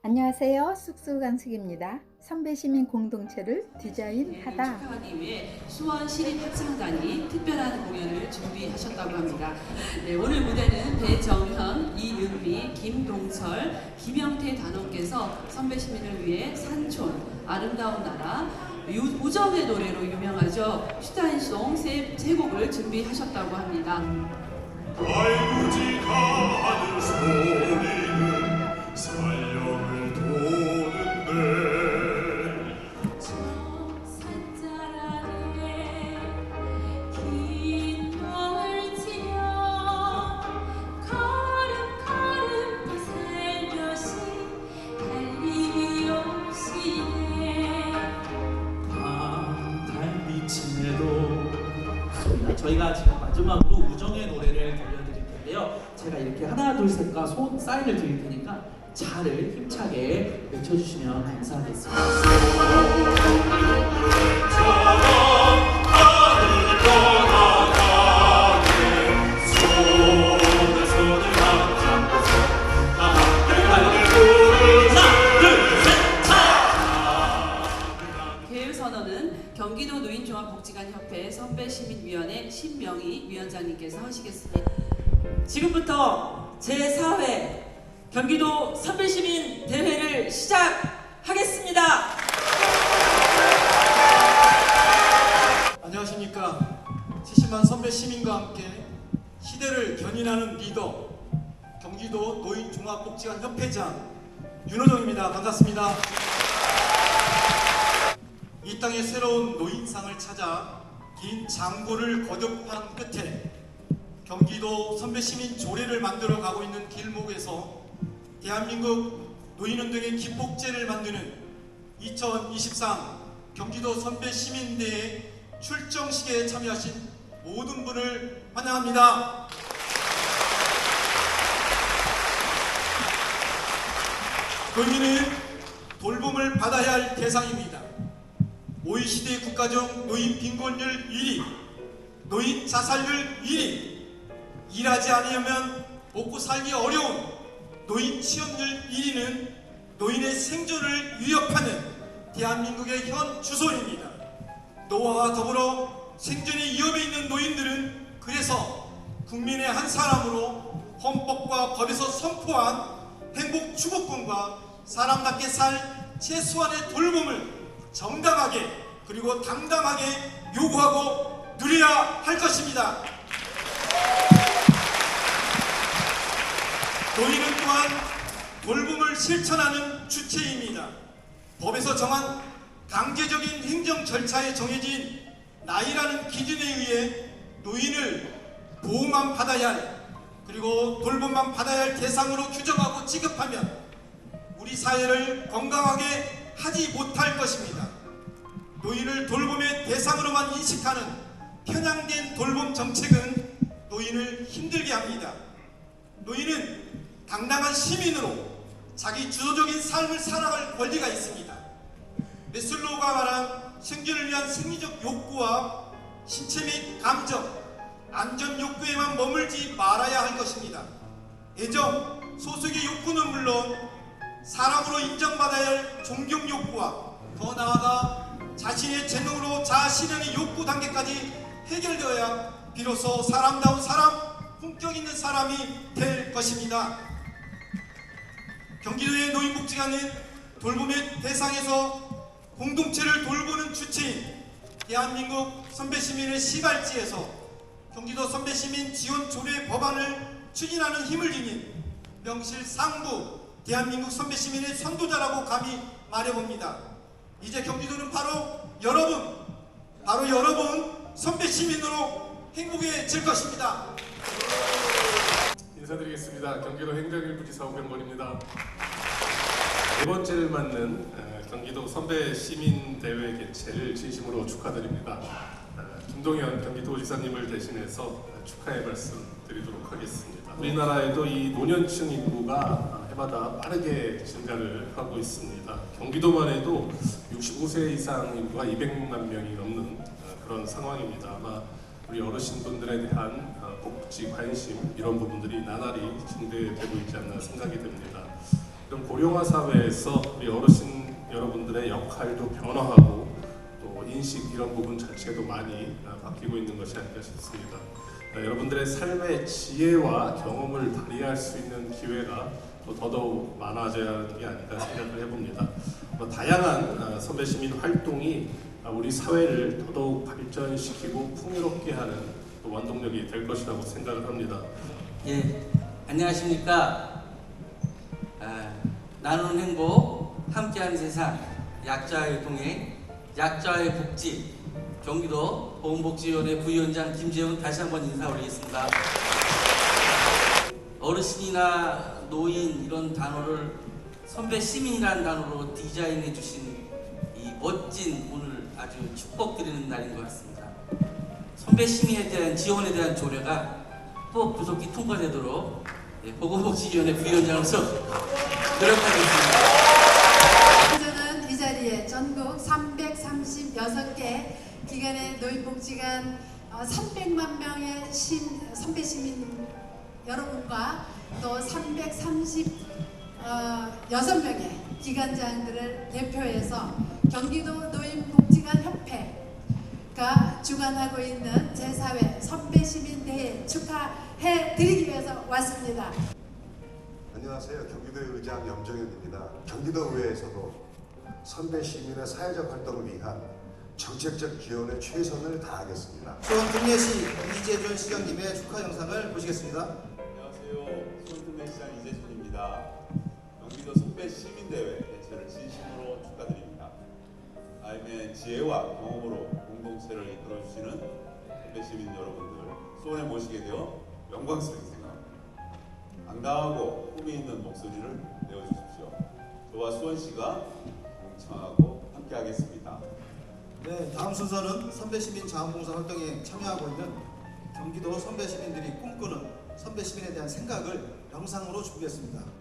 안녕하세요. 쑥쑥강숙입니다. 선배시민 공동체를 디자인하다. 축하하기 위해 수원시립합창단이 특별한 공연을 준비하셨다고 합니다. 네, 오늘 무대는 배정현, 이은비, 김동철, 김영태 단원께서 선배시민을 위해 산촌, 아름다운 나라, 우정의 노래로 유명하죠. 슈타인송 세 곡을 준비하셨다고 합니다. 갈구지가는 소리는 살령을 도는데 저 산자락에 긴 멍을 지어 걸음걸음 살며시 달리기 오시네. 달빛임에도 저희가 지금 마지막으로 우정의 노래를 들려드릴 텐데요. 제가 이렇게 하나 둘 셋과 손 사인을 드릴 테니까 자를 힘차게 외쳐주시면 감사하겠습니다. 개요선언은 경기도 노인종합복지관협회 선배시민위원회 신명희 위원장님께서 하시겠습니다. 지금부터 제4회 경기도 선배시민 대회를 시작하겠습니다. 안녕하십니까. 70만 선배 시민과 함께 시대를 견인하는 리더 경기도 노인종합복지관 협회장 윤호정입니다. 반갑습니다. 이 땅의 새로운 노인상을 찾아 긴 장고를 거듭한 끝에 경기도 선배시민 조례를 만들어 가고 있는 길목에서 대한민국 노인운동의 기폭제를 만드는 2023 경기도 선배시민대회 출정식에 참여하신 모든 분을 환영합니다. 노인은 돌봄을 받아야 할 대상입니다. OECD 국가적 노인 빈곤율 1위, 노인 자살률 1위, 일하지 않으면 먹고 살기 어려운 노인 취업률 1위는 노인의 생존을 위협하는 대한민국의 현 주소입니다. 노화와 더불어 생존이 위협에 있는 노인들은 그래서 국민의 한 사람으로 헌법과 법에서 선포한 행복 추구권과 사람답게 살 최소한의 돌봄을 정당하게 그리고 당당하게 요구하고 누려야 할 것입니다. 노인은 또한 돌봄을 실천하는 주체입니다. 법에서 정한 강제적인 행정 절차에 정해진 나이라는 기준에 의해 노인을 보호만 받아야 할 그리고 돌봄만 받아야 할 대상으로 규정하고 취급하면 우리 사회를 건강하게 하지 못할 것입니다. 노인을 돌봄의 대상으로만 인식하는 편향된 돌봄 정책은 노인을 힘들게 합니다. 노인은 당당한 시민으로 자기 주도적인 삶을 살아갈 권리가 있습니다. 메슬로우가 말한 생존을 위한 생리적 욕구와 신체 및 감정, 안전 욕구에만 머물지 말아야 할 것입니다. 애정, 소속의 욕구는 물론 사람으로 인정받아야 할 존경 욕구와 더 나아가 자신의 재능으로 자아실현의 욕구 단계까지 해결되어야 비로소 사람다운 사람, 품격 있는 사람이 될 것입니다. 경기도의 노인복지관은 돌봄의 대상에서 공동체를 돌보는 주체인 대한민국 선배시민의 시발지에서 경기도 선배시민 지원 조례 법안을 추진하는 힘을 지닌 명실상부 대한민국 선배시민의 선도자라고 감히 말해봅니다. 이제 경기도는 바로 여러분 선배시민으로 행복해질 것입니다. 인사드리겠습니다. 경기도 행정일부지사 오병건입니다. 네 번째를 맞는 경기도 선배시민대회 개최를 진심으로 축하드립니다. 김동현 경기도지사님을 대신해서 축하의 말씀 드리도록 하겠습니다. 우리나라에도 이 노년층 인구가 해마다 빠르게 증가를 하고 있습니다. 경기도만 해도 65세 이상 인구가 200만 명이 넘는 그런 상황입니다. 아마 우리 어르신분들에 대한 복지 관심 이런 부분들이 나날이 증대되고 있지 않나 생각이 됩니다. 이런 고령화 사회에서 우리 어르신 여러분들의 역할도 변화하고 또 인식 이런 부분 자체도 많이 바뀌고 있는 것이 아닐까 싶습니다. 여러분들의 삶의 지혜와 경험을 발휘할 수 있는 기회가 또 더더욱 많아져야 하는 게 아닐까 생각을 해봅니다. 다양한 선배 시민 활동이 우리 사회를 더더욱 발전시키고 풍요롭게 하는 원동력이 될 것이라고 생각을 합니다. 예, 안녕하십니까. 나누는 행복, 함께하는 세상, 약자의 동행, 약자의 복지, 경기도 보건복지위원회 부위원장 김재훈 다시 한번 인사 올리겠습니다. 어르신이나 노인 이런 단어를 선배 시민이라는 단어로 디자인해 주신 이 멋진 오늘 아주 축복드리는 날인 것 같습니다. 선배 시민에 대한 지원에 대한 조례가 꼭 부속기 통과되도록 보건복지위원회 부위원장으로서 노력하겠습니다. 저는 이 자리에 전국 336개 기관의 노인복지관 300만 명의 선배 시민 여러분과 또 336명의 기관장들을 대표해서 경기도 노인복지관 협회가 주관하고 있는 제4회 선배시민대회 축하해 드리기 위해서 왔습니다. 안녕하세요. 경기도의 의장 염정현입니다. 경기도의회에서도 선배 시민의 사회적 활동을 위한 정책적 지원에 최선을 다하겠습니다. 수원 금례시 이재준 시장님의 축하 영상을 보시겠습니다. 안녕하세요. 수원 금례시장 이재준입니다. 경기도 선배 시민대회 개최를 진심으로 축하드립니다. 나름의 지혜와 경험으로 공동체를 이끌어주시는 선배 시민 여러분들 수원에 모시게 되어 영광스럽게 생각합니다. 당당하고 품위 있는 목소리를 내어주십시오. 저와 수원시가 동참하고 함께하겠습니다. 네, 다음 순서는 선배 시민 자원봉사 활동에 참여하고 있는 경기도 선배 시민들이 꿈꾸는 선배 시민에 대한 생각을 영상으로 준비했습니다.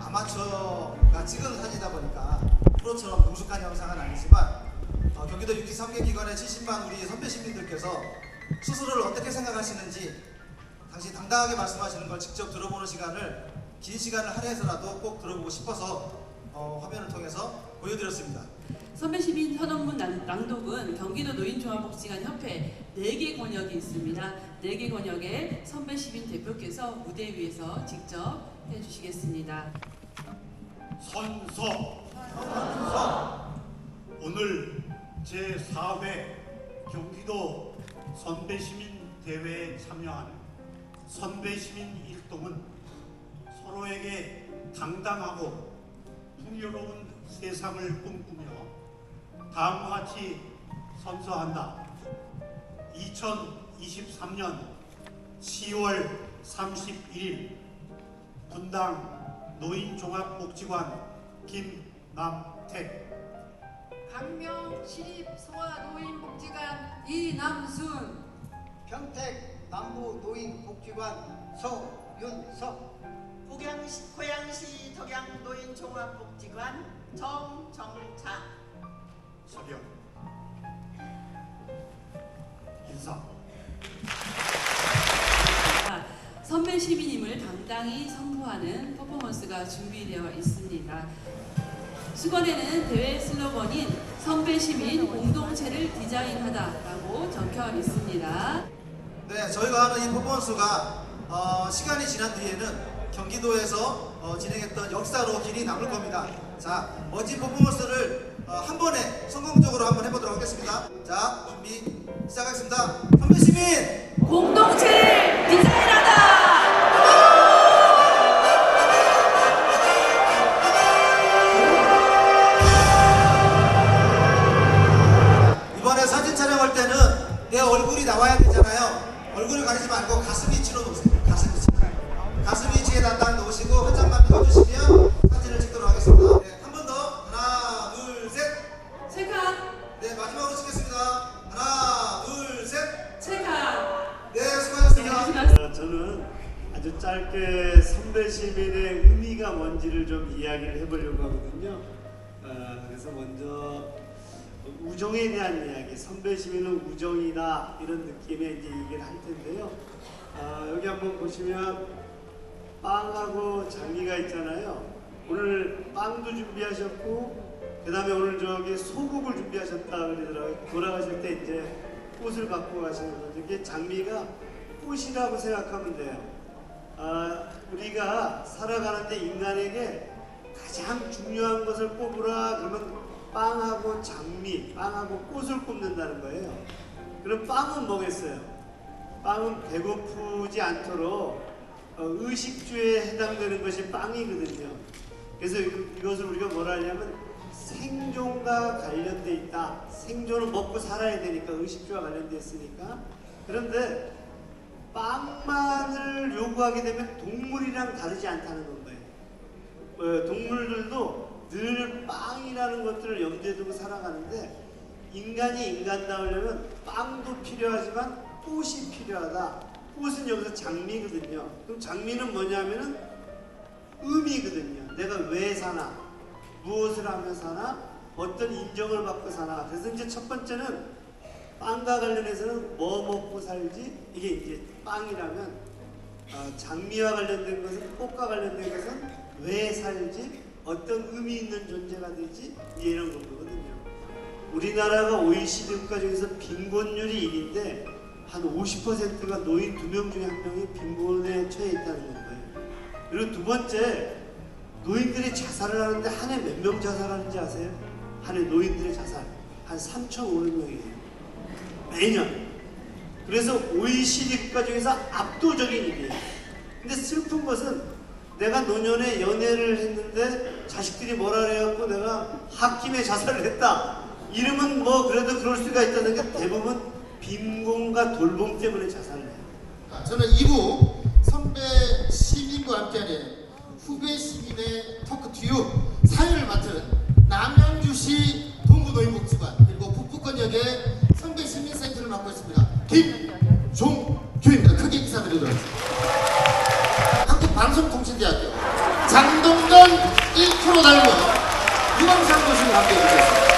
아마추어가 찍은 사진이다 보니까 프로처럼 능숙한 영상은 아니지만 경기도 6기 3개 기관의 70만 우리 선배 시민들께서 스스로를 어떻게 생각하시는지 당시 당당하게 말씀하시는 걸 직접 들어보는 시간을 긴 시간을 할애해서라도 꼭 들어보고 싶어서 화면을 통해서 보여드렸습니다. 선배시민 현업문 낭독은 경기도 노인종합복지관 협회 4개 권역이 있습니다. 4개 권역의 선배시민 대표께서 무대 위에서 직접 해주시겠습니다. 선서 오늘 제4회 경기도 선배시민 대회에 참여하는 선배시민 일동은 서로에게 당당하고 풍요로운 세상을 꿈꾸며 다음과 같이 선서한다. 2023년 10월 31일 분당 노인종합복지관 김남택, 강명 시립소아노인복지관 이남순, 평택 남부노인복지관 서윤석, 고양시 덕양노인종합복지관 정정차, 서경 인사. 선배 시민임을 당당히 선포하는 퍼포먼스가 준비되어 있습니다. 수건에는 대회 슬로건인 선배 시민 공동체를 디자인하다라고 적혀 있습니다. 네, 저희가 하는 이 퍼포먼스가 시간이 지난 뒤에는 경기도에서 진행했던 역사로 길이 남을 겁니다. 자, 멋진 퍼포먼스를 한 번에 성공적으로 한번 해보도록 하겠습니다. 자, 준비 시작하겠습니다. 선배 시민 공동체를 디자인하다. 이번에 사진 촬영할 때는 내 얼굴이 나와야 되잖아요. 얼굴을 가리지 말고 가슴 위치로 놓으세요. 가슴 위치에 딱 놓으시고 한 장만 펴주시면 사진을 찍도록 하겠습니다. 네, 한 번 더. 하나, 둘, 셋. 체크. 네, 마지막으로 찍겠습니다. 하나, 둘, 셋. 체크. 네, 수고하셨습니다. 저는 아주 짧게 선배 시민의 의미가 뭔지를 좀 이야기를 해보려고 하거든요. 그래서 먼저 우정에 대한 이야기, 선배 시민은 우정이다, 이런 느낌의 이제 얘기를 할 텐데요. 여기 한번 보시면 빵하고 장미가 있잖아요. 오늘 빵도 준비하셨고, 그 다음에 오늘 저기 소국을 준비하셨다 그러더라고요. 돌아가실 때 이제 꽃을 갖고 가시는 거죠. 이게 장미가 꽃이라고 생각하면 돼요. 우리가 살아가는데 인간에게 가장 중요한 것을 뽑으라 그러면 빵하고 장미, 빵하고 꽃을 꼽는다는 거예요. 그럼 빵은 뭐겠어요? 빵은 배고프지 않도록 의식주에 해당되는 것이 빵이거든요. 그래서 이것을 우리가 뭐라 하냐면 생존과 관련돼 있다. 생존은 먹고 살아야 되니까 의식주와 관련돼 있으니까. 그런데 빵만을 요구하게 되면 동물이랑 다르지 않다는 거예요. 동물들도 늘 빵이라는 것들을 염두에 두고 살아가는데 인간이 인간다우려면 빵도 필요하지만 꽃이 필요하다. 꽃은 여기서 장미거든요. 그럼 장미는 뭐냐면은 의미거든요. 내가 왜 사나, 무엇을 하며 사나, 어떤 인정을 받고 사나. 그래서 이제 첫 번째는 빵과 관련해서는 뭐 먹고 살지, 이게 이제 빵이라면 장미와 관련된 것은, 꽃과 관련된 것은 왜 살지, 어떤 의미 있는 존재가 되지, 이런 거거든요. 우리나라가 OECD 국가 중에서 빈곤율이 1인데 한 50%가 노인 2명 중에 1명이 빈곤에 처해 있다는 거예요. 그리고 두 번째, 노인들이 자살을 하는데 한 해 몇 명 자살하는지 아세요? 한 해 노인들의 자살 한 3,500명이에요. 매년. 그래서 OECD 국가 중에서 압도적인 일이에요. 근데 슬픈 것은 내가 노년에 연애를 했는데 자식들이 뭐라 그래갖고 내가 홧김에 자살을 했다. 이러면 뭐 그래도 그럴 수가 있다는 게 대부분 빈곤과 돌봄 때문에 자살을 해요. 저는 2부 선배 시민과 함께하는 후배 시민의 토크 튜브 사회를 맡은 남양주시 동구노인복지관 그리고 북부권역의 선배 시민센터를 맡고 있습니다. 김종규입니다. 크게 인사드리도록 하겠습니다. 한국방송통신대학교 장동건 1프로 닮은 유광상 교수님 함께 해주셨습니다.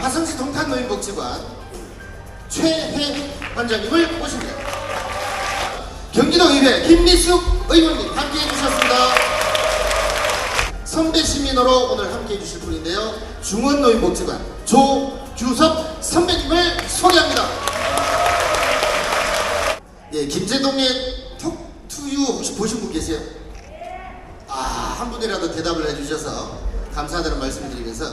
화성시 동탄노인복지관 최혜 관장님을 모십니다. 경기도의회 김미숙 의원님 함께해 주셨습니다. 선배 시민으로 오늘 함께해 주실 분인데요. 중원노인복지관 조규섭 선배님을 소개합니다. 예, 김재동의 톡투유 혹시 보신 분 계세요? 한 분이라도 대답을 해주셔서 감사하다는 말씀을 드리면서